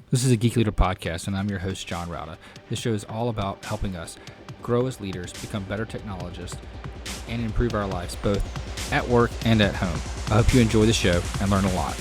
This is a Geek Leader podcast, and I'm your host, Jon Jon. This show is all about helping us grow as leaders, become better technologists, and improve our lives both at work and at home. I hope you enjoy the show and learn a lot.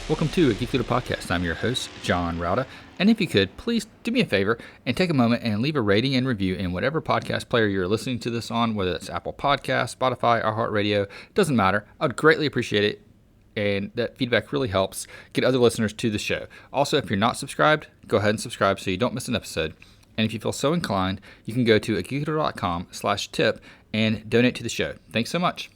Welcome to a Geek Leader podcast. I'm your host, Jon Jon. And if you could, please do me a favor and take a moment and leave a rating and review in whatever podcast player you're listening to this on, whether it's Apple Podcasts, Spotify, iHeartRadio, doesn't matter. I would greatly appreciate it. And that feedback really helps get other listeners to the show. Also, if you're not subscribed, go ahead and subscribe so you don't miss an episode. And if you feel so inclined, you can go to geekleader.com/tip and donate to the show. Thanks so much.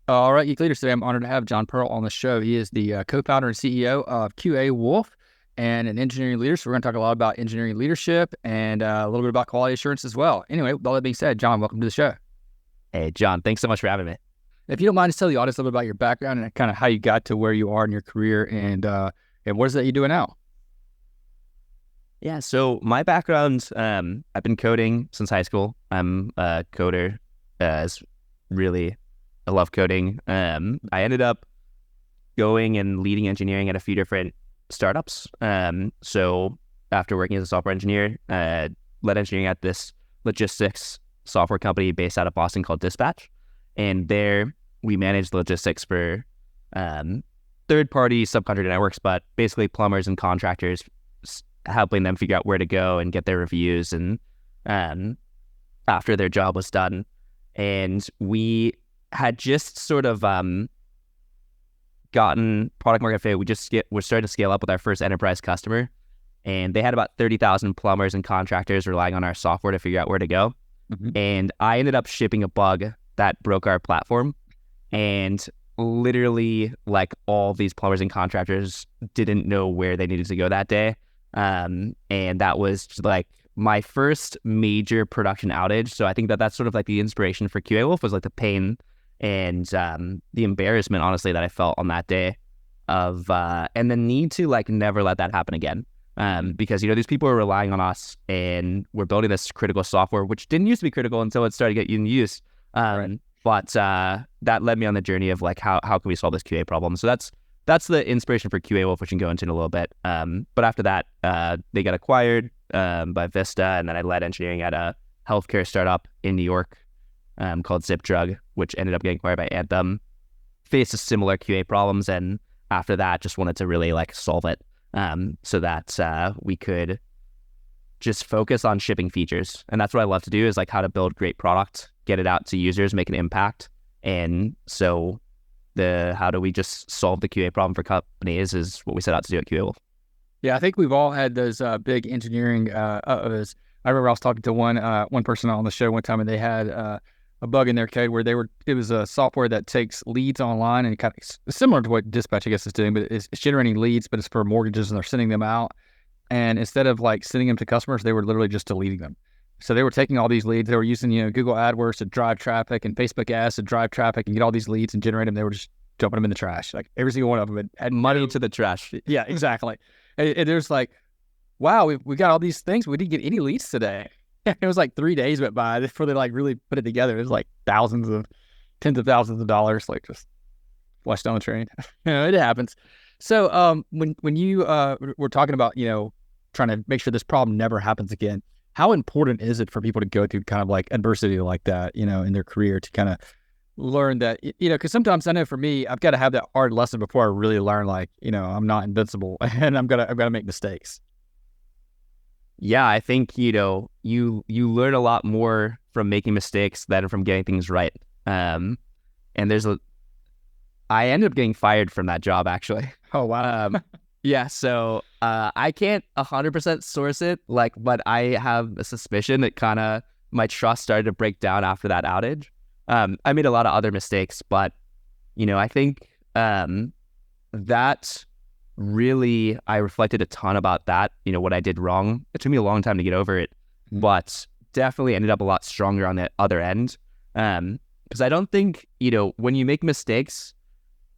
All right, Geek Leaders, today I'm honored to have Jon Perl on the show. He is the co-founder and CEO of QA Wolf and an engineering leader. So we're going to talk a lot about engineering leadership and a little bit about quality assurance as well. Anyway, with all that being said, Jon, welcome to the show. Hey, Jon, thanks so much for having me. If you don't mind, just tell the audience a little bit about your background and kind of how you got to where you are in your career and what is it that you're doing now? Yeah, so my background, I've been coding since high school. I'm a coder. I love coding. I ended up going and leading engineering at a few different startups. So after working as a software engineer, led engineering at this logistics software company based out of Boston called Dispatch. And there we managed logistics for third-party subcontractor networks, but basically plumbers and contractors, helping them figure out where to go and get their reviews and after their job was done. And we had just sort of gotten product market fit. We're starting to scale up with our first enterprise customer, and they had about 30,000 plumbers and contractors relying on our software to figure out where to go. Mm-hmm. And I ended up shipping a bug that broke our platform, and literally like all these plumbers and contractors didn't know where they needed to go that day. And that was like my first major production outage. So I think that's sort of like the inspiration for QA Wolf, was like the pain and the embarrassment, honestly, that I felt on that day of and the need to like never let that happen again. Because, these people are relying on us and we're building this critical software, which didn't used to be critical until it started getting used. Right. But that led me on the journey of like, how can we solve this QA problem? So that's the inspiration for QA Wolf, which we can go into in a little bit. But after that, they got acquired by Vista, and then I led engineering at a healthcare startup in New York called Zip Drug, which ended up getting acquired by Anthem. Faced similar QA problems, and after that, just wanted to really like solve it so that we could just focus on shipping features. And that's what I love to do, is like how to build great product, get it out to users, make an impact. And so how do we just solve the QA problem for companies is what we set out to do at QA Wolf. Yeah, I think we've all had those big engineering I remember I was talking to one person on the show one time, and they had a bug in their code where it was a software that takes leads online, and kind of similar to what Dispatch, I guess, is doing, but it's generating leads, but it's for mortgages, and they're sending them out. And instead of like sending them to customers, they were literally just deleting them. So they were taking all these leads. They were using, Google AdWords to drive traffic and Facebook ads to drive traffic and get all these leads and generate them. They were just dumping them in the trash. Like every single one of them had money to the trash. Yeah, exactly. And there's like, wow, we got all these things. We didn't get any leads today. It was like 3 days went by before they like really put it together. It was like tens of thousands of dollars, like just flushed down the train. It happens. So when you were talking about, trying to make sure this problem never happens again, how important is it for people to go through kind of like adversity like that, in their career, to kind of learn that, because sometimes I know for me, I've got to have that hard lesson before I really learn, like, I'm not invincible and I've got to make mistakes. Yeah, I think, you learn a lot more from making mistakes than from getting things right. And I ended up getting fired from that job, actually. Oh, wow. Yeah, so I can't 100% source it, but I have a suspicion that kind of my trust started to break down after that outage. I made a lot of other mistakes, but, I think that really, I reflected a ton about that, what I did wrong. It took me a long time to get over it, but definitely ended up a lot stronger on the other end. Because I don't think, when you make mistakes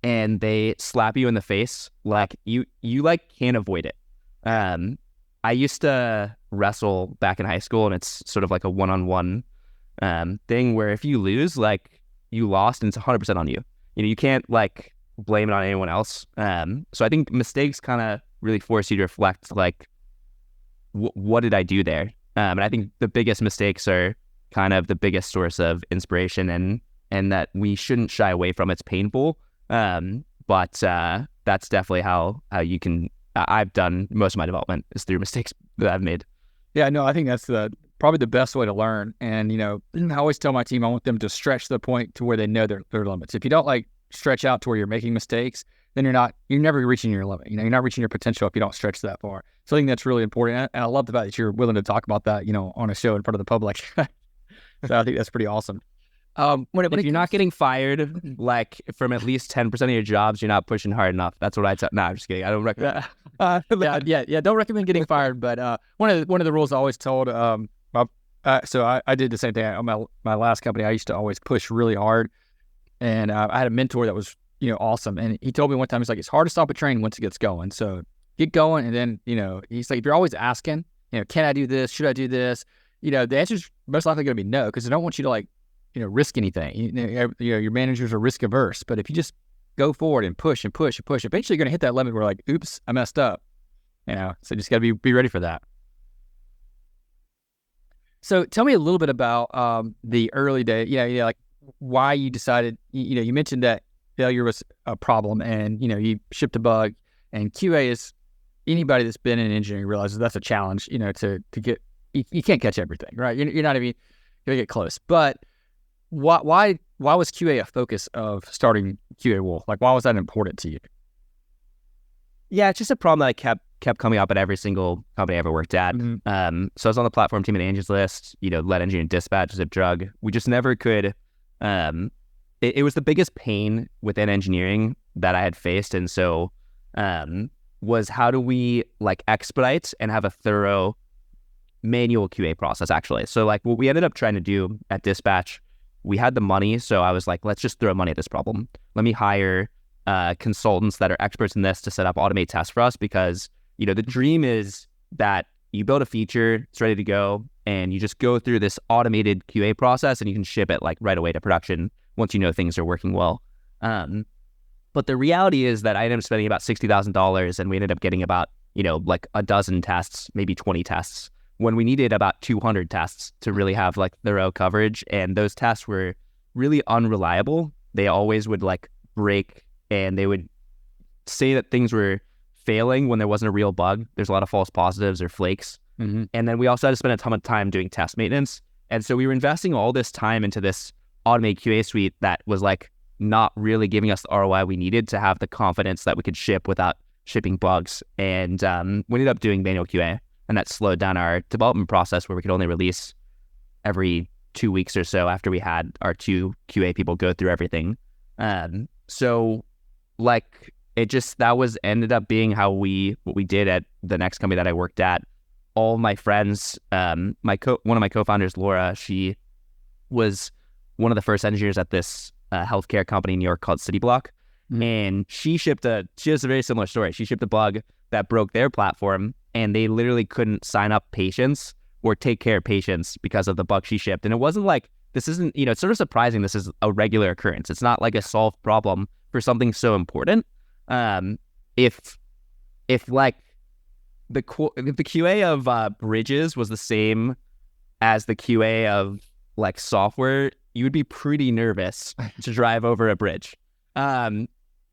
and they slap you in the face, like you like can't avoid it. I used to wrestle back in high school, and it's sort of like a one-on-one thing where if you lose, like you lost and it's 100% on you. You can't like blame it on anyone else. So I think mistakes kind of really force you to reflect, like, what did I do there? And I think the biggest mistakes are kind of the biggest source of inspiration, and that we shouldn't shy away from. It's painful, but that's definitely how you can. I've done most of my development is through mistakes that I've made. Yeah, no, I think that's probably the best way to learn. And, I always tell my team, I want them to stretch to the point to where they know their limits. If you don't like stretch out to where you're making mistakes, then you're never reaching your limit. You're not reaching your potential if you don't stretch that far. So I think that's really important. And I love the fact that you're willing to talk about that, on a show in front of the public. So I think that's pretty awesome. When you're not getting fired, like from at least 10% of your jobs, you're not pushing hard enough. That's what I tell. I'm just kidding. I don't recommend. Yeah. Don't recommend getting fired. But one of the rules I always told. So I did the same thing on my last company. I used to always push really hard, and I had a mentor that was awesome, and he told me one time, he's like, it's hard to stop a train once it gets going. So get going, and then he's like, if you're always asking, can I do this? Should I do this? The answer's most likely going to be no, because I don't want you to like risk anything. Your managers are risk averse, but if you just go forward and push and push and push, eventually you're going to hit that limit where like, oops, I messed up. So just got to be ready for that. So tell me a little bit about the early day. Like why you decided. You mentioned that failure was a problem, and you shipped a bug. And QA is anybody that's been in engineering realizes that's a challenge. To get you can't catch everything, right? You're not even gonna get close. But why was QA a focus of starting QA Wolf? Like why was that important to you? Yeah, it's just a problem that I kept coming up at every single company I ever worked at. Mm-hmm. So I was on the platform team at Angie's List, lead engineering dispatch, Zip Drug. We just never could. It was the biggest pain within engineering that I had faced, and so was how do we like expedite and have a thorough manual QA process actually. So like what we ended up trying to do at Dispatch, we had the money, so I was like, let's just throw money at this problem. Let me hire consultants that are experts in this to set up automate tests for us, because the dream is that you build a feature, it's ready to go, and you just go through this automated QA process and you can ship it like right away to production once things are working well. But the reality is that I ended up spending about $60,000, and we ended up getting about like a dozen tests, maybe 20 tests, when we needed about 200 tests to really have like thorough coverage. And those tests were really unreliable. They always would like break, and they would say that things were failing when there wasn't a real bug. There's a lot of false positives or flakes. Mm-hmm. And then we also had to spend a ton of time doing test maintenance. And so we were investing all this time into this automated QA suite that was like not really giving us the ROI we needed to have the confidence that we could ship without shipping bugs. And we ended up doing manual QA, and that slowed down our development process, where we could only release every 2 weeks or so after we had our 2 QA people go through everything. So like that was ended up being what we did at the next company that I worked at. All my friends, one of my co-founders, Laura, she was one of the first engineers at this healthcare company in New York called CityBlock. Mm-hmm. And she has a very similar story. She shipped a bug that broke their platform, and they literally couldn't sign up patients or take care of patients because of the bug she shipped. And it wasn't like, this isn't, it's sort of surprising this is a regular occurrence. It's not like a solved problem for something so important. If like if the QA of bridges was the same as the QA of like software, you would be pretty nervous to drive over a bridge.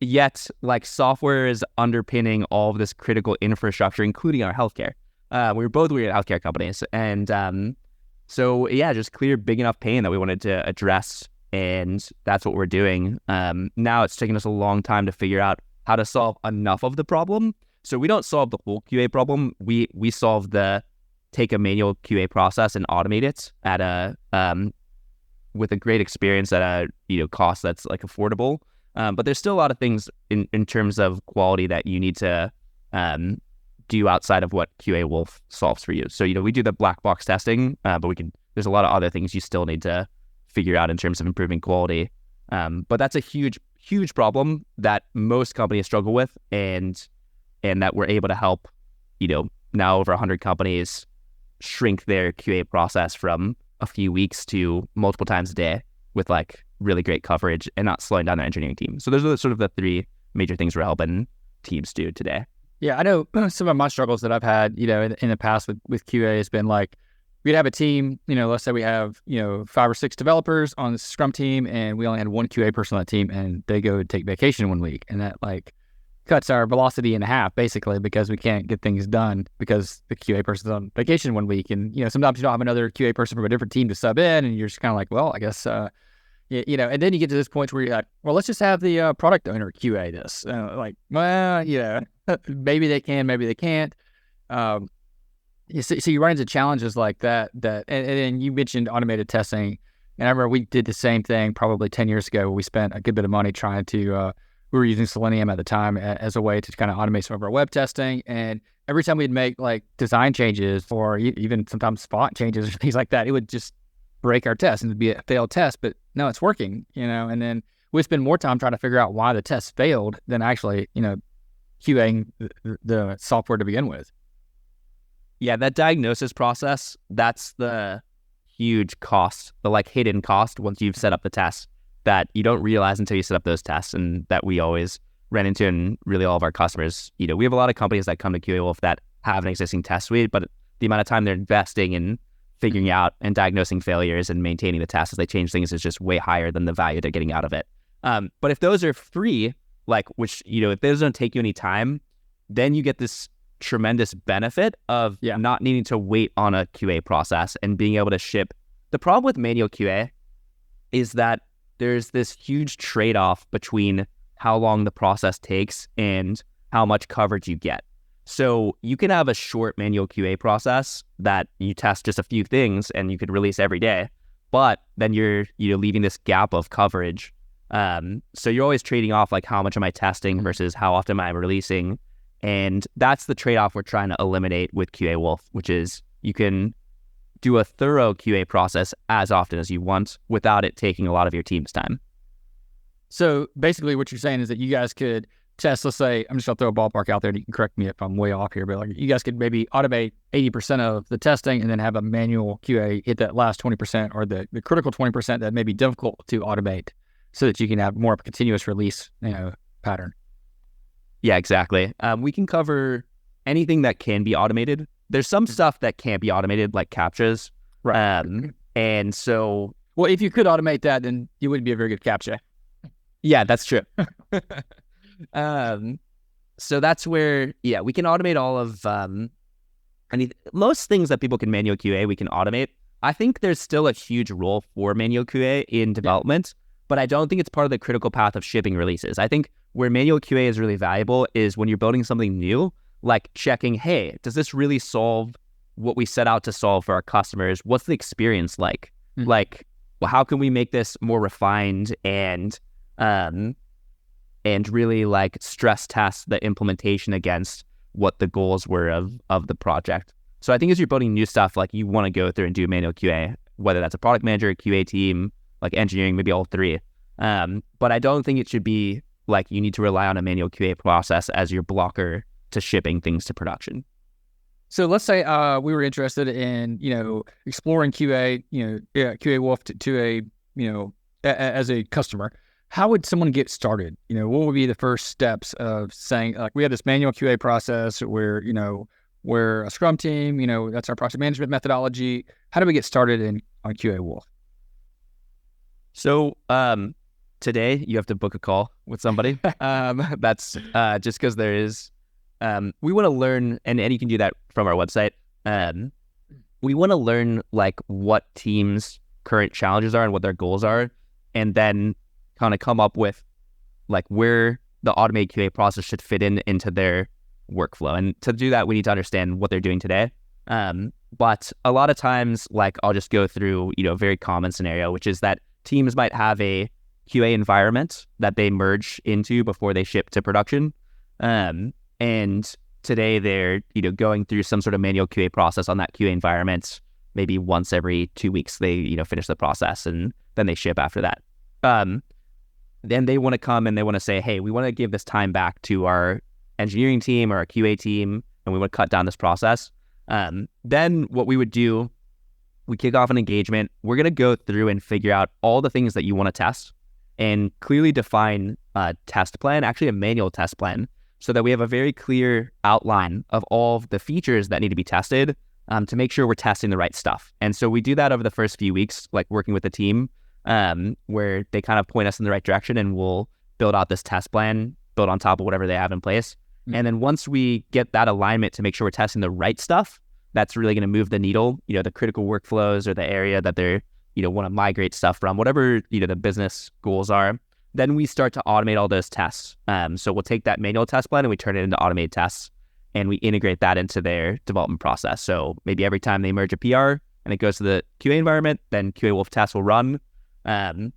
Yet like software is underpinning all of this critical infrastructure, including our healthcare. We were both at healthcare companies, and so yeah, just clear big enough pain that we wanted to address, and that's what we're doing. Now it's taken us a long time to figure out how to solve enough of the problem. So we don't solve the whole QA problem. We solve take a manual QA process and automate it at with a great experience at a cost that's like affordable. But there's still a lot of things in terms of quality that you need to do outside of what QA Wolf solves for you. So we do the black box testing, but there's a lot of other things you still need to figure out in terms of improving quality. But that's a huge problem that most companies struggle with, and that we're able to help, now over 100 companies shrink their QA process from a few weeks to multiple times a day with like really great coverage and not slowing down our engineering team. So those are sort of the three major things we're helping teams do today. Yeah, I know some of my struggles that I've had, in the past with QA has been like, we'd have a team, let's say we have, 5 or 6 developers on the Scrum team, and we only had one QA person on that team, and they go take vacation 1 week. And that like cuts our velocity in half, basically, because we can't get things done because the QA person's on vacation 1 week. And, sometimes you don't have another QA person from a different team to sub in, and you're just kind of like, well, I guess, and then you get to this point where you're like, well, let's just have the product owner QA this. Maybe they can, maybe they can't. So you run into challenges like that, and then you mentioned automated testing. And I remember we did the same thing probably 10 years ago. We spent a good bit of money trying to, we were using Selenium at the time as a way to kind of automate some of our web testing. And every time we'd make like design changes or even sometimes font changes or things like that, it would just break our test and it'd be a failed test, but no, it's working, and then we spend more time trying to figure out why the test failed than actually, QAing the software to begin with. Yeah, that diagnosis process, that's the huge cost, the like hidden cost once you've set up the tests that you don't realize until you set up those tests, and that we always ran into in really all of our customers. We have a lot of companies that come to QA Wolf that have an existing test suite, but the amount of time they're investing in figuring out and diagnosing failures and maintaining the tests as they change things is just way higher than the value they're getting out of it. But if those are free, like which, if those don't take you any time, then you get this tremendous benefit of not needing to wait on a QA process and being able to ship. The problem with manual QA is that there's this huge trade-off between how long the process takes and how much coverage you get. So you can have a short manual QA process that you test just a few things and you could release every day, but then you're leaving this gap of coverage. So you're always trading off like how much am I testing versus how often am I releasing. And that's the trade-off we're trying to eliminate with QA Wolf, which is you can do a thorough QA process as often as you want without it taking a lot of your team's time. So basically what you're saying is that you guys could test, let's say, I'm just going to throw a ballpark out there and you can correct me if I'm way off here, but like you guys could maybe automate 80% of the testing and then have a manual QA hit that last 20% or the critical 20% that may be difficult to automate so that you can have more of a continuous release, pattern. Yeah, exactly. We can cover anything that can be automated. There's some stuff that can't be automated, like CAPTCHAs. Right. And so... Well, if you could automate that, then you wouldn't be a very good CAPTCHA. Yeah, that's true. So that's where, we can automate all of... most things that people can manual QA, we can automate. I think there's still a huge role for manual QA in development, but I don't think it's part of the critical path of shipping releases. I think where manual QA is really valuable is when you're building something new, like checking, hey, does this really solve what we set out to solve for our customers? What's the experience like? Mm-hmm. Like, well, how can we make this more refined and really like stress test the implementation against what the goals were of the project? So I think as you're building new stuff, like you want to go through and do manual QA, whether that's a product manager, a QA team, like engineering, maybe all three. But I don't think it should be like you need to rely on a manual QA process as your blocker to shipping things to production. So let's say we were interested in, exploring QA, QA Wolf to as a customer. How would someone get started? What would be the first steps of saying, like, we have this manual QA process where, we're a Scrum team, that's our project management methodology. How do we get started on QA Wolf? So today you have to book a call with somebody. That's just because there is, we want to learn, and you can do that from our website. We want to learn like what teams' current challenges are and what their goals are, and then kind of come up with like where the automated QA process should fit into their workflow. And to do that, we need to understand what they're doing today. But a lot of times, like I'll just go through, a very common scenario, which is that teams might have a QA environment that they merge into before they ship to production. And today they're, going through some sort of manual QA process on that QA environment. Maybe once every 2 weeks, they, finish the process and then they ship after that. Then they want to come and they want to say, hey, we want to give this time back to our engineering team or our QA team, and we want to cut down this process. Then what we would do we kick off an engagement. We're going to go through and figure out all the things that you want to test and clearly define a test plan, actually a manual test plan, so that we have a very clear outline of all of the features that need to be tested to make sure we're testing the right stuff. And so we do that over the first few weeks, like working with the team, where they kind of point us in the right direction, and we'll build out this test plan, build on top of whatever they have in place. And then once we get that alignment to make sure we're testing the right stuff, that's really going to move the needle, the critical workflows or the area that they're, want to migrate stuff from, whatever, the business goals are. Then we start to automate all those tests. So we'll take that manual test plan and we turn it into automated tests, and we integrate that into their development process. So maybe every time they merge a PR and it goes to the QA environment, then QA Wolf tests will run. And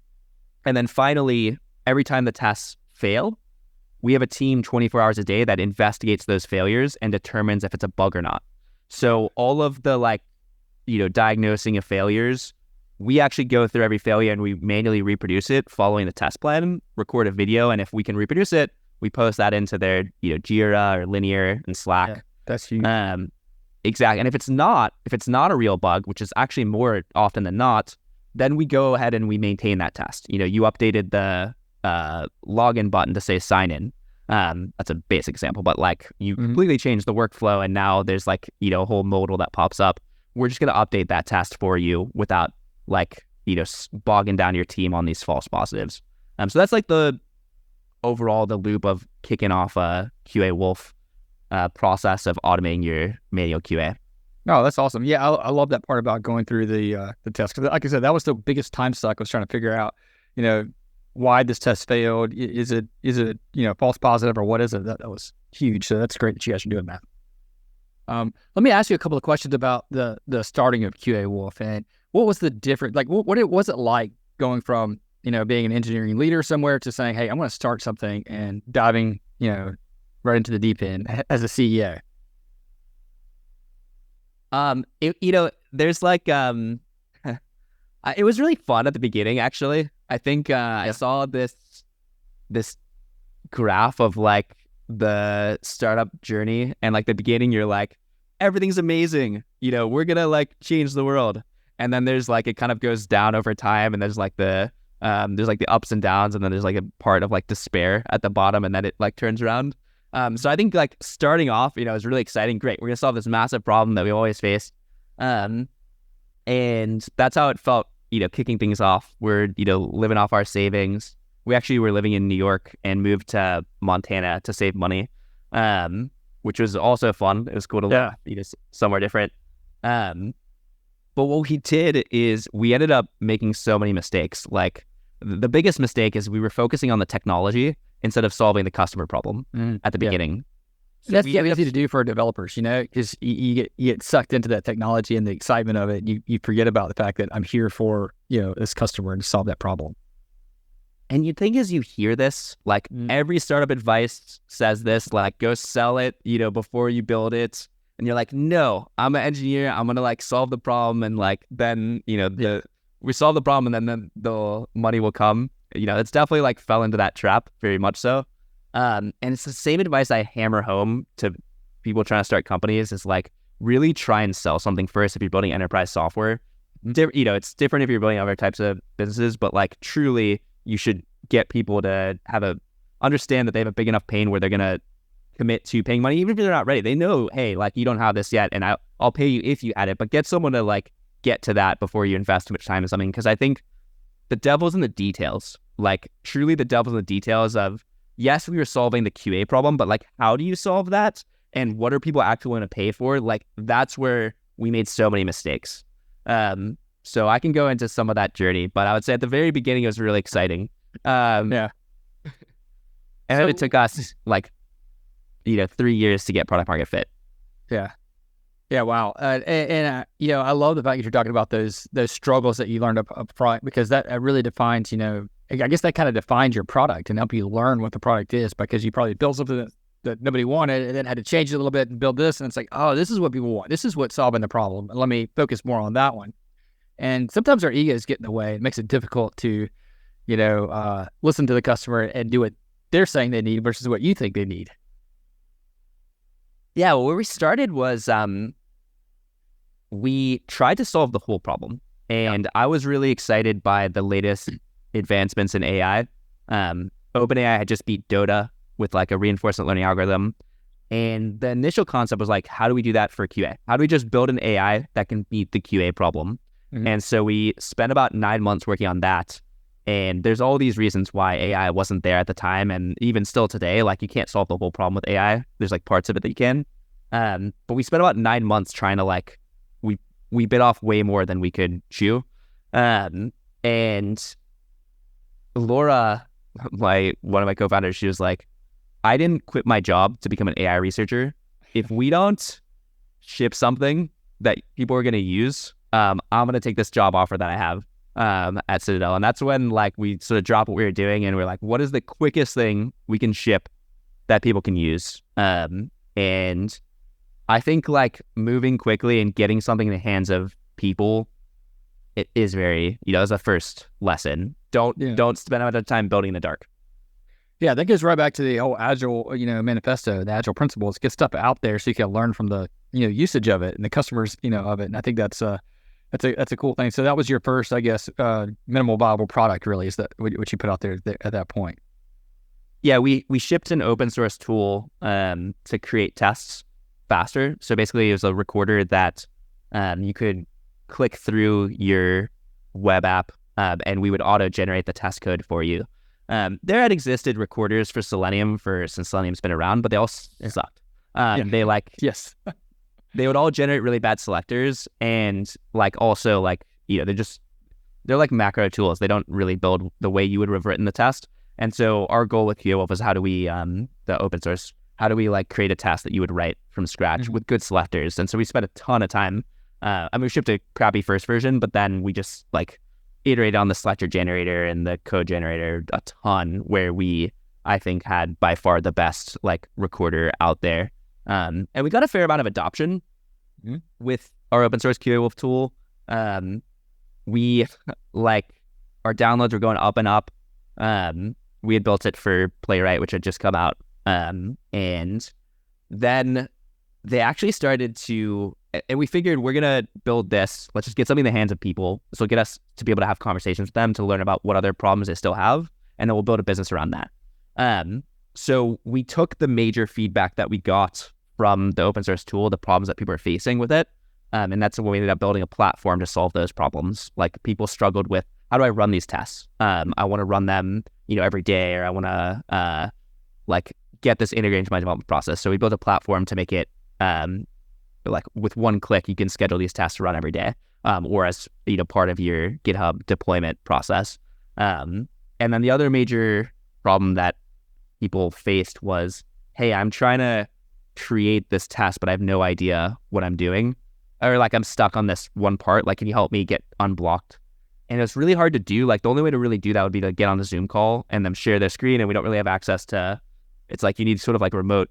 then finally, every time the tests fail, we have a team 24 hours a day that investigates those failures and determines if it's a bug or not. So all of the diagnosing of failures, we actually go through every failure and we manually reproduce it following the test plan, record a video, and if we can reproduce it, we post that into their Jira or Linear and Slack. Yeah, that's huge. Exactly. And if it's not a real bug, which is actually more often than not, then we go ahead and we maintain that test. You updated the login button to say sign in. That's a basic example, but you completely change the workflow, and now there's a whole modal that pops up. We're just going to update that test for you without bogging down your team on these false positives. So that's the overall the loop of kicking off a QA Wolf process of automating your manual QA. No, that's awesome. Yeah, I love that part about going through the test, because like I said, that was the biggest time suck. I was trying to figure out, why this test failed. Is it false positive, or what is it? That was huge. So that's great that you guys are doing that. Let me ask you a couple of questions about the starting of QA Wolf, and what was the difference? What was it like going from being an engineering leader somewhere to saying, hey, I'm going to start something, and diving right into the deep end as a CEO? There's it was really fun at the beginning, actually. I think I saw this graph of the startup journey, and the beginning, you're everything's amazing, we're gonna change the world, and then there's it kind of goes down over time, and there's the ups and downs, and then there's a part of despair at the bottom, and then it turns around. So I think starting off, is really exciting. Great, we're gonna solve this massive problem that we always faced, and that's how it felt. Kicking things off. We're living off our savings. We actually were living in New York and moved to Montana to save money, which was also fun. It was cool to live somewhere different. But what we did is we ended up making so many mistakes. The biggest mistake is we were focusing on the technology instead of solving the customer problem at the beginning. So that's easy to do for developers, because you get sucked into that technology and the excitement of it. You forget about the fact that I'm here for, this customer and to solve that problem. And you think as you hear this, every startup advice says this, go sell it, before you build it. And you're no, I'm an engineer. I'm going to solve the problem. And then, we solve the problem, and then the money will come. It's definitely fell into that trap, very much so. And it's the same advice I hammer home to people trying to start companies is really try and sell something first if you're building enterprise software. It's different if you're building other types of businesses, but truly you should get people to understand that they have a big enough pain where they're going to commit to paying money, even if they're not ready. They know, hey, you don't have this yet, and I'll pay you if you add it, but get someone to get to that before you invest too much time in something. Because I think the devil's in the details. Truly the devil's in the details of, yes, we were solving the QA problem, but how do you solve that? And what are people actually going to pay for? That's where we made so many mistakes. So I can go into some of that journey, but I would say at the very beginning, it was really exciting. And it took us 3 years to get product market fit. Yeah. Yeah. Wow. And I love the fact that you're talking about those struggles that you learned up front, because that really defines, I guess that kind of defines your product and help you learn what the product is, because you probably built something that nobody wanted and then had to change it a little bit and build this. And it's oh, this is what people want. This is what's solving the problem. Let me focus more on that one. And sometimes our egos get in the way. It makes it difficult to, listen to the customer and do what they're saying they need versus what you think they need. Yeah. Well, where we started was, we tried to solve the whole problem. And I was really excited by the latest advancements in AI. OpenAI had just beat Dota with like a reinforcement learning algorithm. And the initial concept was like, how do we do that for QA? How do we just build an AI that can beat the QA problem? And so we spent about 9 months working on that. And there's all these reasons why AI wasn't there at the time. And even still today, like you can't solve the whole problem with AI. There's like parts of it that you can. But we spent about 9 months trying to like, we bit off way more than we could chew. And Laura, one of my co-founders, she was like, I didn't quit my job to become an AI researcher. If we don't ship something that people are going to use, I'm going to take this job offer that I have at Citadel. And that's when like we sort of dropped what we were doing and we're like, what is the quickest thing we can ship that people can use? And I think like moving quickly and getting something in the hands of people, it is very, as a first lesson. Don't spend a lot of time building in the dark. Yeah, that goes right back to the whole Agile, manifesto, the Agile principles. Get stuff out there so you can learn from the, usage of it and the customers, of it. And I think that's a cool thing. So that was your first, I guess, minimal viable product, really, is that what you put out there at that point? Yeah, we shipped an open source tool to create tests faster. So basically, it was a recorder that you could click through your web app, and we would auto generate the test code for you. There had existed recorders for Selenium since Selenium's been around, but they all sucked. They they would all generate really bad selectors, and like also like they're like macro tools. They don't really build the way you would have written the test. And so our goal with QA was how do we the open source, how do we like create a test that you would write from scratch with good selectors? And so we spent a ton of time. We shipped a crappy first version, but then we just like iterated on the selector generator and the code generator a ton, where I think had by far the best like recorder out there. And we got a fair amount of adoption with our open source QA Wolf tool. We like our downloads were going up and up. We had built it for Playwright, which had just come out. And then they actually started to, and we figured we're going to build this. Let's just get something in the hands of people. This will get us to be able to have conversations with them to learn about what other problems they still have. And then we'll build a business around that. So we took the major feedback that we got from the open source tool, the problems that people are facing with it. And that's when we ended up building a platform to solve those problems. Like people struggled with, how do I run these tests? I want to run them, every day, or I want to like get this integrated into my development process. So we built a platform to make it like with one click, you can schedule these tests to run every day, or as part of your GitHub deployment process. And then the other major problem that people faced was, hey, I'm trying to create this test, but I have no idea what I'm doing, or like I'm stuck on this one part. Like, can you help me get unblocked? And it's really hard to do. Like the only way to really do that would be to get on a Zoom call and them share their screen, and we don't really have access to. It's like you need sort of like remote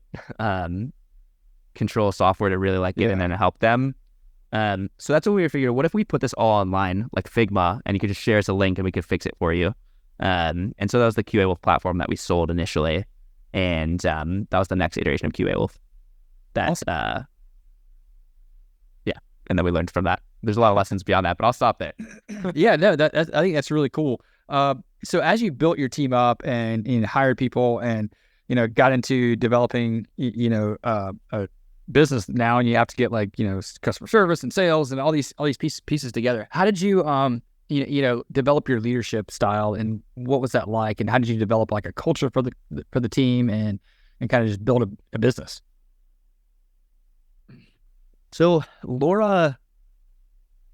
control software to really like get in and help them. So that's what we were figuring. What if we put this all online, like Figma, and you could just share us a link and we could fix it for you. And so that was the QA Wolf platform that we sold initially, and that was the next iteration of QA Wolf. That's awesome. And then we learned from that. There's a lot of lessons beyond that, but I'll stop there. Yeah, no, I think that's really cool. So as you built your team up and hired people and got into developing a business now, and you have to get like customer service and sales and all these pieces together. How did you develop your leadership style, and what was that like? And how did you develop like a culture for the team and kind of just build a business? So Laura,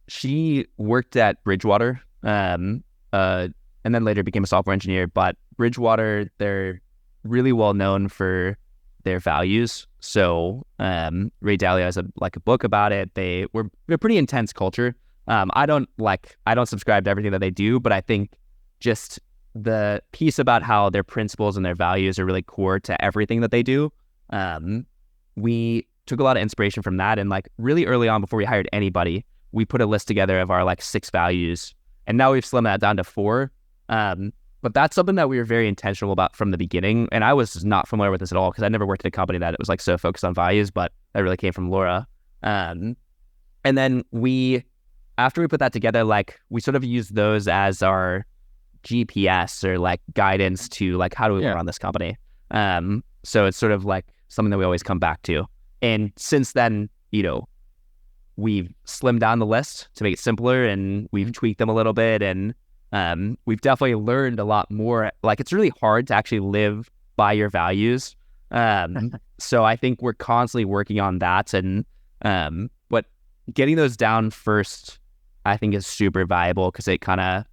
she worked at Bridgewater, and then later became a software engineer. But Bridgewater, they're really well known for their values. So Ray Dalio has a book about it. They're pretty intense culture. I don't subscribe to everything that they do, but I think just the piece about how their principles and their values are really core to everything that they do. We took a lot of inspiration from that, and like really early on, before we hired anybody, we put a list together of our like 6 values, and now we've slimmed that down to 4. But that's something that we were very intentional about from the beginning, and I was not familiar with this at all because I never worked at a company that it was like so focused on values, but that really came from Laura. And then after we put that together, like we sort of use those as our GPS or like guidance to like, how do we run this company? So it's sort of like something that we always come back to. And since then, we've slimmed down the list to make it simpler, and we've tweaked them a little bit. And we've definitely learned a lot more. Like, it's really hard to actually live by your values. So I think we're constantly working on that. And but getting those down first, I think, is super valuable, because it kind of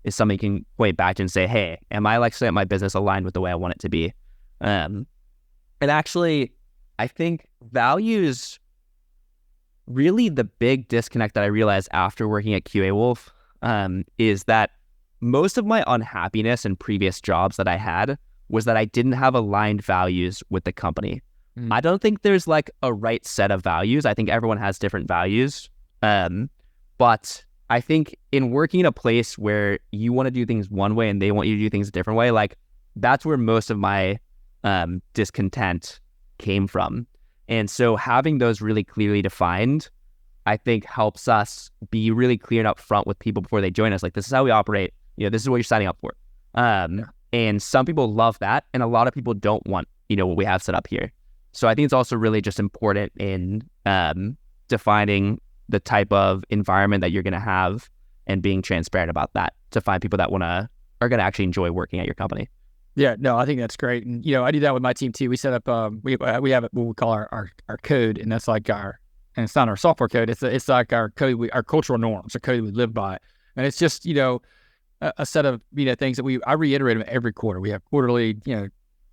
is something you can point back to and say, hey, am I like setting my business aligned with the way I want it to be? And actually, I think values, really the big disconnect that I realized after working at QA Wolf is that most of my unhappiness in previous jobs that I had was that I didn't have aligned values with the company. I don't think there's like a right set of values. I think everyone has different values. But I think in working in a place where you want to do things one way and they want you to do things a different way, like that's where most of my discontent came from. And so having those really clearly defined, I think, helps us be really clear and upfront with people before they join us. Like, this is how we operate. This is what you're signing up for. And some people love that, and a lot of people don't want, what we have set up here. So I think it's also really just important in defining the type of environment that you're going to have and being transparent about that to find people that are going to actually enjoy working at your company. Yeah, no, I think that's great. And, I do that with my team too. We set up, we have what we call our code, and that's like and it's not our software code. It's like our code, our cultural norms, a code we live by. And it's just, a set of, things that I reiterate them every quarter. We have quarterly,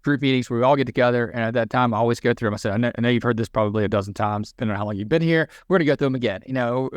group meetings where we all get together. And at that time, I always go through them. I said, I know you've heard this probably a dozen times, depending on how long you've been here. We're going to go through them again.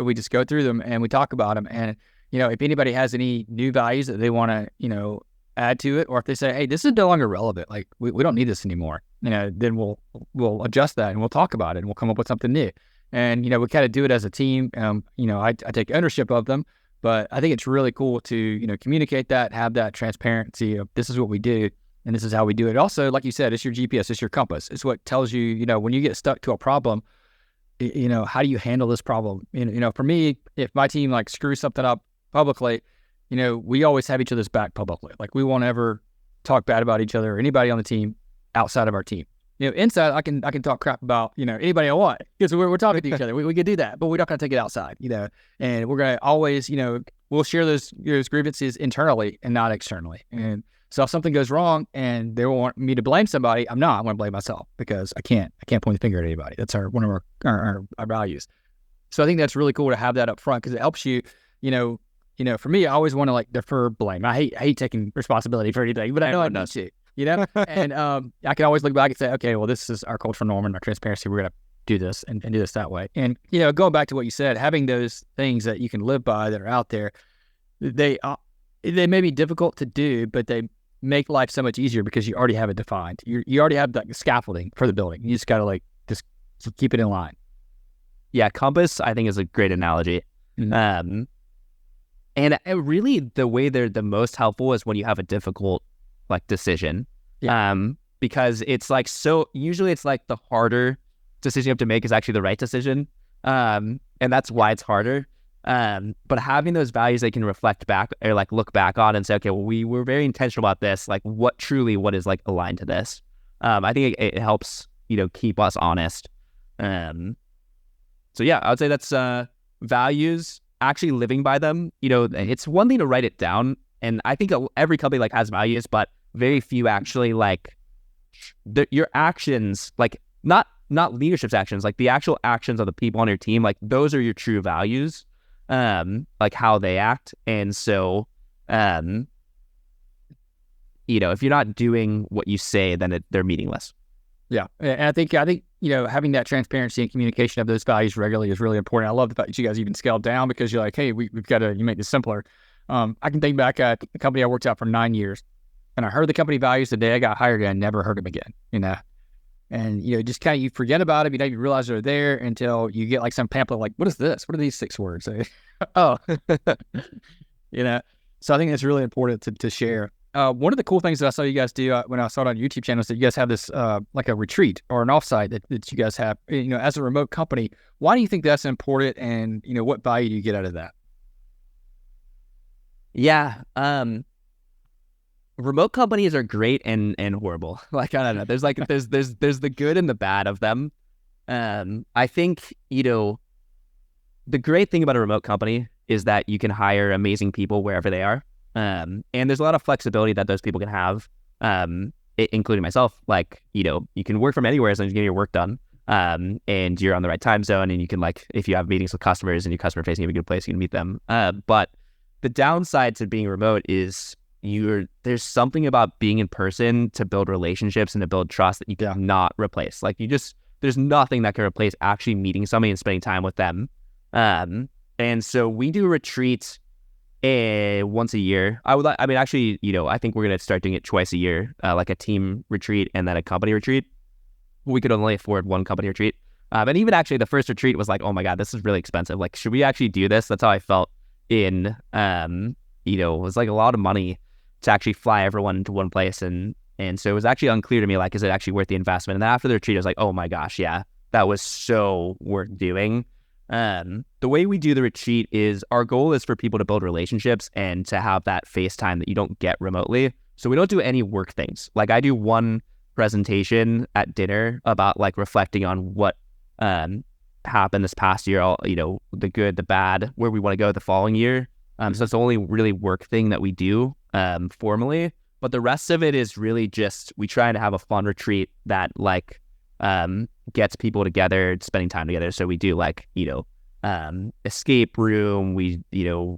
We just go through them and we talk about them. And, if anybody has any new values that they want to, add to it, or if they say, hey, this is no longer relevant, like we don't need this anymore, then we'll adjust that and we'll talk about it and we'll come up with something new. And, we kind of do it as a team. I take ownership of them, but I think it's really cool to, communicate that, have that transparency of this is what we do and this is how we do it. Also, like you said, it's your GPS, it's your compass. It's what tells you, when you get stuck to a problem, how do you handle this problem? For me, if my team like screws something up publicly, we always have each other's back publicly. Like, we won't ever talk bad about each other or anybody on the team outside of our team. Inside, I can talk crap about, anybody I want, because we're talking to each other. We can do that, but we're not going to take it outside, and we're going to always, we'll share those grievances internally and not externally. And so if something goes wrong and they want me to blame somebody, I'm going to blame myself, because I can't point the finger at anybody. That's one of our values. So I think that's really cool to have that up front, because it helps you, for me, I always want to like defer blame. I hate taking responsibility for anything, but I know I need to, and I can always look back and say, okay, well, this is our cultural norm and our transparency. We're going to do this and do this that way. And, going back to what you said, having those things that you can live by that are out there, they may be difficult to do, but they make life so much easier because you already have it defined. You already have the scaffolding for the building. You just got to just keep it in line. Yeah, compass, I think, is a great analogy. Mm-hmm. And really, the way they're the most helpful is when you have a difficult decision. Yeah. Because it's usually it's like the harder decision you have to make is actually the right decision. And that's why it's harder. But having those values they can reflect back or look back on and say, okay, well, we were very intentional about this. What is aligned to this? I think it helps, keep us honest. So yeah, I would say that's values. Actually living by them, it's one thing to write it down, and I think every company has values, but very few actually your actions, not leadership's actions, the actual actions of the people on your team, those are your true values, how they act. And so, if you're not doing what you say, then they're meaningless. Yeah, and I think having that transparency and communication of those values regularly is really important. I love the fact that you guys even scaled down, because you're like, hey, we've got to make this simpler. I can think back at the company I worked at for 9 years, and I heard the company values the day I got hired, and I never heard them again. And just kind of you forget about it. You don't even realize they're there until you get some pamphlet what is this? What are these 6 words? Oh, so I think that's really important to share. one of the cool things that I saw you guys do when I saw it on your YouTube channel is that you guys have this like a retreat or an offsite that you guys have. As a remote company, why do you think that's important, and what value do you get out of that? Yeah. Remote companies are great and horrible. Like, I don't know. There's there's the good and the bad of them. I think, the great thing about a remote company is that you can hire amazing people wherever they are. And there's a lot of flexibility that those people can have, including myself. Like, you can work from anywhere as long as you get your work done. And you're on the right time zone, and you can, like, if you have meetings with customers and your customer facing, you have a good place, you can meet them. But the downside to being remote is there's something about being in person to build relationships and to build trust that you cannot replace. Like, there's nothing that can replace actually meeting somebody and spending time with them. And so we do retreats once a year. I think we're going to start doing it twice a year, like a team retreat and then a company retreat. We could only afford one company retreat. And even actually the first retreat was like, oh my God, this is really expensive. Like, should we actually do this? That's how I felt it was like a lot of money to actually fly everyone to one place. And so it was actually unclear to me, like, is it actually worth the investment? And then after the retreat, I was like, oh my gosh, yeah, that was so worth doing. The way we do the retreat is our goal is for people to build relationships and to have that face time that you don't get remotely. So we don't do any work things. Like, I do one presentation at dinner about, like, reflecting on what happened this past year, all, the good, the bad, where we want to go the following year. So it's the only really work thing that we do formally. But the rest of it is really just, we try to have a fun retreat that, like, gets people together, spending time together. So we do, like, escape room. We,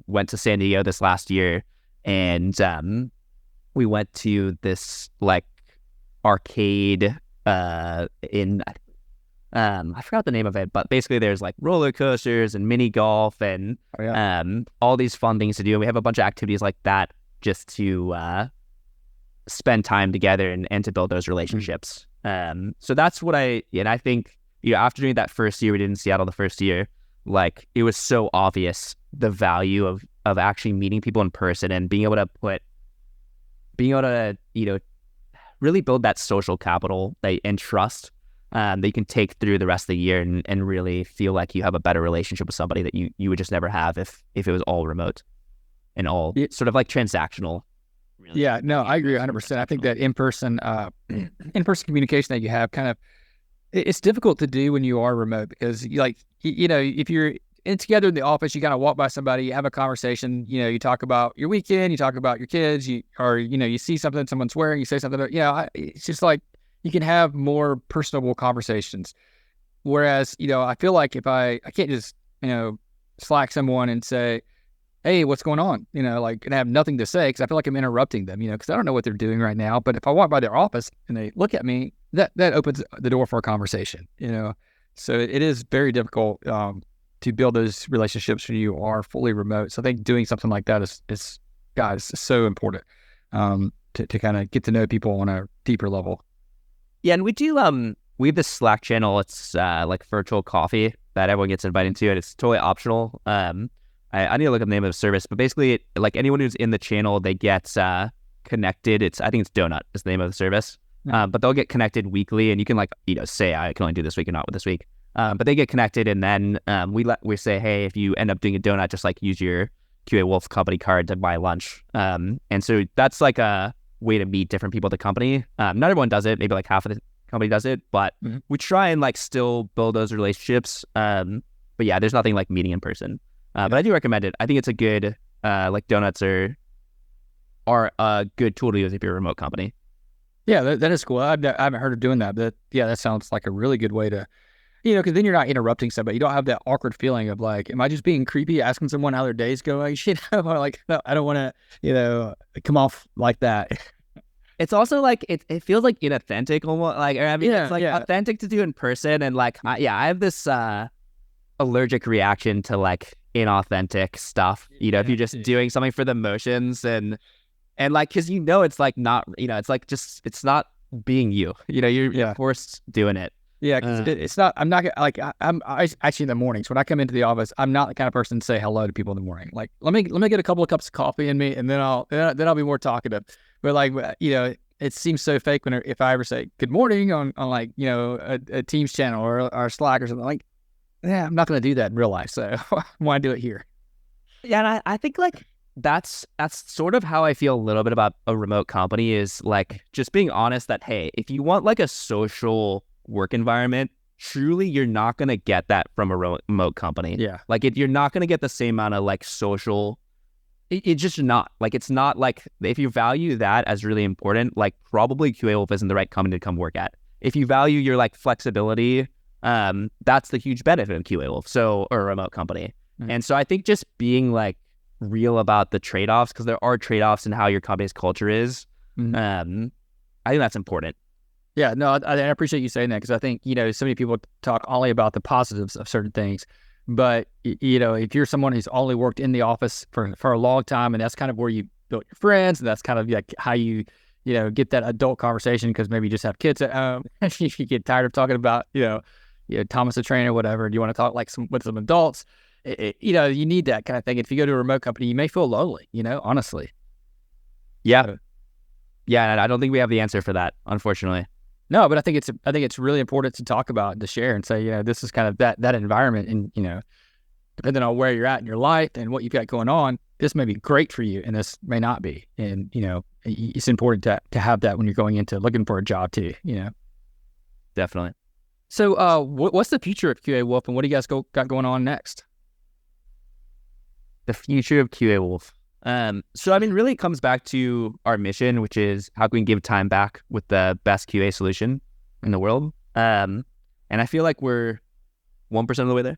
went to San Diego this last year, and we went to this, like, arcade in I forgot the name of it, but basically there's, like, roller coasters and mini golf and all these fun things to do. And we have a bunch of activities like that just to spend time together and to build those relationships. So that's what I think, after doing that first year, we did in Seattle the first year, like, it was so obvious the value of actually meeting people in person and being able to really build that social capital and trust that you can take through the rest of the year and really feel like you have a better relationship with somebody that you would just never have if it was all remote and all sort of like transactional. Really. Yeah, no, I agree 100%. I think that in-person communication that you have it's difficult to do when you are remote, because if you're together in the office, you kind of walk by somebody, you have a conversation, you talk about your weekend, you talk about your kids, you see something someone's wearing, you say something, it's just like, you can have more personable conversations. Whereas, I feel like if I can't just, Slack someone and say, hey, what's going on? And have nothing to say, because I feel like I'm interrupting them, because I don't know what they're doing right now. But if I walk by their office and they look at me, that opens the door for a conversation, So it is very difficult to build those relationships when you are fully remote. So I think doing something like that is so important to kind of get to know people on a deeper level. Yeah, and we do we have this Slack channel. It's like virtual coffee that everyone gets invited to, and it's totally optional. I need to look up the name of the service, but basically, like, anyone who's in the channel, they get connected. I think it's Donut is the name of the service. But they'll get connected weekly, and you can, like, say I can only do this week or not with this week. But they get connected, and then we say, hey, if you end up doing a donut, just, like, use your QA Wolf company card to buy lunch. And so that's like a way to meet different people at the company. Not everyone does it. Maybe like half of the company does it, but we try and, like, still build those relationships. But yeah, there's nothing like meeting in person. But I do recommend it. I think it's a good, like, donuts are a good tool to use if you're a remote company. Yeah, that is cool. I haven't heard of doing that, but yeah, that sounds like a really good way to, because then you're not interrupting somebody. You don't have that awkward feeling of, like, am I just being creepy asking someone how their day's going? Like, no, I don't want to, come off like that. It's also like, it feels like inauthentic almost. Like, it's like authentic to do in person. And, like, I have this allergic reaction to, like, inauthentic stuff. If you're just doing something for the motions and like, because it's like not, it's like just, it's not being you. You're forced doing it. Yeah, because it's not. I'm not like I actually in the mornings when I come into the office, I'm not the kind of person to say hello to people in the morning. Like let me get a couple of cups of coffee in me, and then I'll be more talkative. But like it seems so fake when if I ever say good morning on like a Teams channel or Slack or something like. Yeah, I'm not going to do that in real life. So why do it here? Yeah, and I think like that's sort of how I feel a little bit about a remote company is like just being honest that, hey, if you want like a social work environment, truly you're not going to get that from a remote company. Yeah. Like you're not going to get the same amount of like social, it's just not. Like it's not like if you value that as really important, like probably QA Wolf isn't the right company to come work at. If you value your like flexibility, that's the huge benefit of QA Wolf, or a remote company. Mm-hmm. And so I think just being like real about the trade-offs, because there are trade-offs in how your company's culture is. Mm-hmm. I think that's important. Yeah, no, I appreciate you saying that, because I think, so many people talk only about the positives of certain things. But, if you're someone who's only worked in the office for a long time, and that's kind of where you built your friends, and that's kind of like how you, get that adult conversation, because maybe you just have kids at home, you get tired of talking about, Thomas the Train or whatever, and you want to talk like with some adults, you need that kind of thing. If you go to a remote company, you may feel lonely, honestly. Yeah. Yeah, and I don't think we have the answer for that, unfortunately. No, but I think it's really important to talk about, to share and say, this is kind of that environment, and, depending on where you're at in your life and what you've got going on, this may be great for you and this may not be. And, it's important to have that when you're going into looking for a job too, Definitely. So what's the future of QA Wolf, and what do you guys got going on next? The future of QA Wolf. So I mean, really it comes back to our mission, which is how can we give time back with the best QA solution in the world. And I feel like we're 1% of the way there.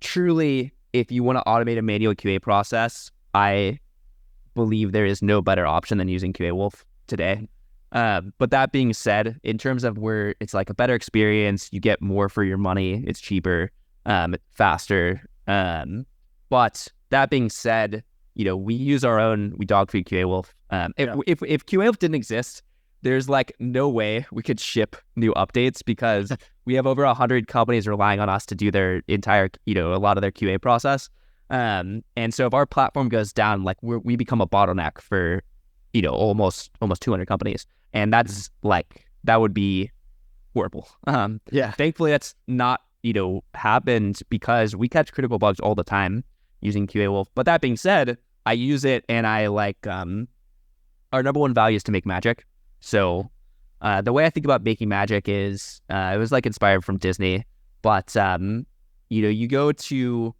Truly, if you want to automate a manual QA process, I believe there is no better option than using QA Wolf today. But that being said, in terms of where it's like a better experience, you get more for your money, it's cheaper, faster. But that being said, we use our own, we dog food QA Wolf. If QA Wolf didn't exist, there's like no way we could ship new updates, because we have over 100 companies relying on us to do their entire, a lot of their QA process. And so if our platform goes down, like we become a bottleneck for, almost 200 companies. And that's like, that would be horrible. Thankfully that's not, happened, because we catch critical bugs all the time using QA Wolf. But that being said, I use it, and I like, our number one value is to make magic. So the way I think about making magic is, it was like inspired from Disney, but, you go to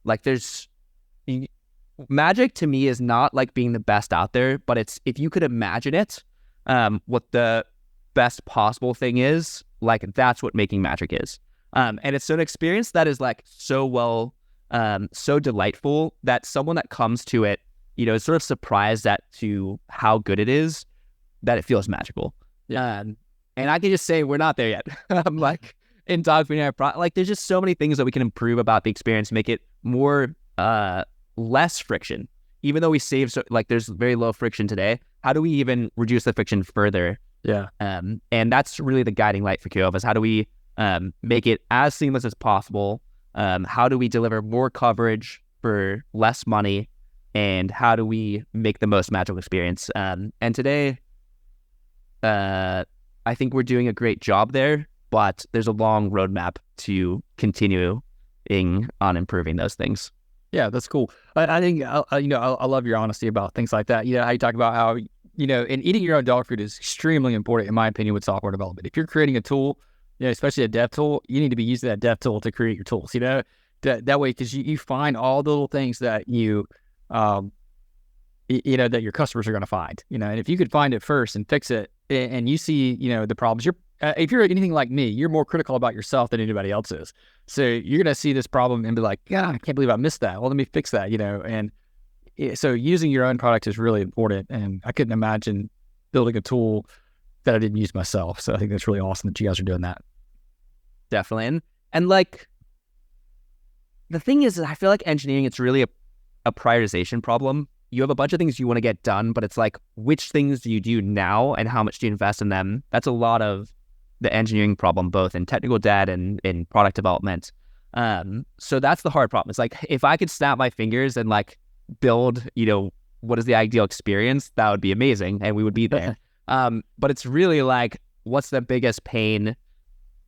like, magic to me is not like being the best out there, but it's, if you could imagine it, what the best possible thing is, like that's what making magic is. And it's an experience that is like so delightful that someone that comes to it, is sort of surprised to how good it is, that it feels magical. And I can just say we're not there yet. Like in dog food, like there's just so many things that we can improve about the experience, make it more, less friction. Even though we save, like there's very low friction today, how do we even reduce the friction further? Yeah. And that's really the guiding light for QA is how do we make it as seamless as possible? How do we deliver more coverage for less money? And how do we make the most magical experience? And today, I think we're doing a great job there, but there's a long roadmap to continuing on improving those things. Yeah, that's cool. I think, I love your honesty about things like that. How you talk about how, and eating your own dog food is extremely important, in my opinion, with software development. If you're creating a tool, especially a dev tool, you need to be using that dev tool to create your tools, that way, because you find all the little things that that your customers are going to find, and if you could find it first and fix it, and you see, the problems, if you're anything like me, you're more critical about yourself than anybody else is. So you're going to see this problem and be like, yeah, I can't believe I missed that. Well, let me fix that, and so using your own product is really important. And I couldn't imagine building a tool that I didn't use myself. So I think that's really awesome that you guys are doing that. Definitely. And like, the thing is, I feel like engineering, it's really a prioritization problem. you have a bunch of things you want to get done, but it's like, which things do you do now and how much do you invest in them? That's a lot of the engineering problem, both in technical debt and in product development. So that's the hard problem. It's like, if I could snap my fingers and like build, what is the ideal experience, that would be amazing and we would be there. But it's really like, what's the biggest pain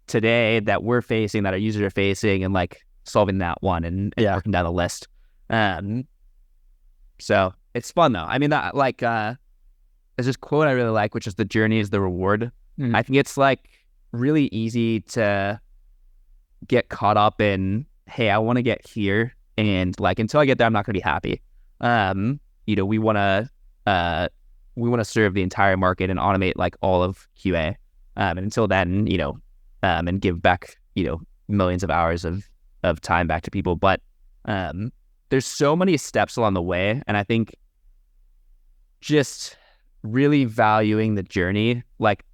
today that we're facing, that our users are facing, and like solving that one and working down the list. So it's fun though. I mean, that there's this quote I really like, which is "the journey is the reward." Mm-hmm. I think it's like really easy to get caught up in, hey, I want to get here, and like until I get there, I'm not going to be happy. We want to serve the entire market and automate like all of QA. And until then, and give back, millions of hours of time back to people. But there's so many steps along the way. And I think just really valuing the journey, like,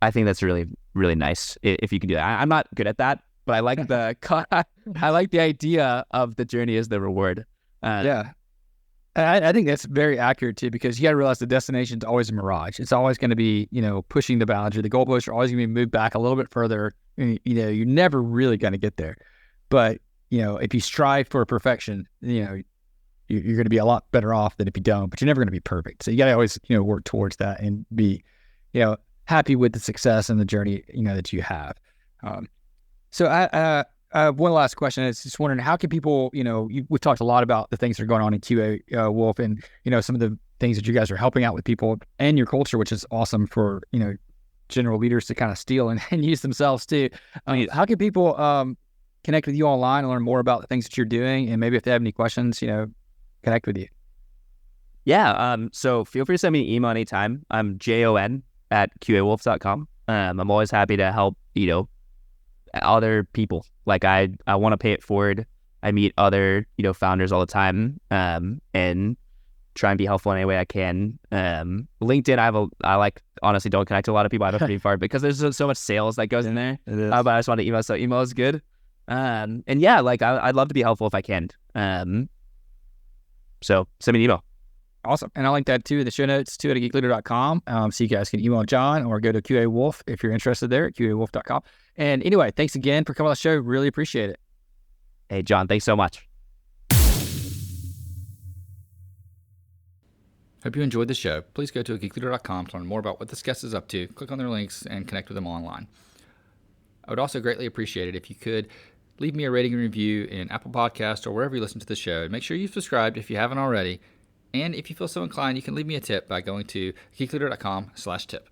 I think that's really, really nice if you can do that. I'm not good at that, but I like I like the idea of the journey as the reward. I think that's very accurate too, because you got to realize the destination is always a mirage. It's always going to be, pushing the boundary. The goalposts are always going to be moved back a little bit further. You're never really going to get there. But, if you strive for perfection, you're going to be a lot better off than if you don't, but you're never going to be perfect. So you got to always, work towards that and be, happy with the success and the journey, that you have. So I one last question. It's just wondering, how can people, we've talked a lot about the things that are going on in QA Wolf, and, some of the things that you guys are helping out with people and your culture, which is awesome for, general leaders to kind of steal and use themselves too. How can people connect with you online and learn more about the things that you're doing? And maybe if they have any questions, connect with you. Yeah. So feel free to send me an email anytime. I'm jon@qawolf.com. I'm always happy to help, other people. Like I want to pay it forward. I meet other, founders all the time, and try and be helpful in any way I can. LinkedIn, I honestly don't connect to a lot of people. I have a pretty far, because there's so much sales that goes in there. But I just want to email, so email is good. And yeah, like I'd love to be helpful if I can. So send me an email. Awesome. And I'll link that too in the show notes too at geekleader.com. So you guys can email Jon or go to QA Wolf if you're interested there at qawolf.com. And anyway, thanks again for coming on the show. Really appreciate it. Hey, Jon, thanks so much. Hope you enjoyed the show. Please go to geekleader.com to learn more about what this guest is up to. Click on their links and connect with them online. I would also greatly appreciate it if you could leave me a rating and review in Apple Podcasts or wherever you listen to the show. Make sure you've subscribed if you haven't already. And if you feel so inclined, you can leave me a tip by going to geekleader.com/tip.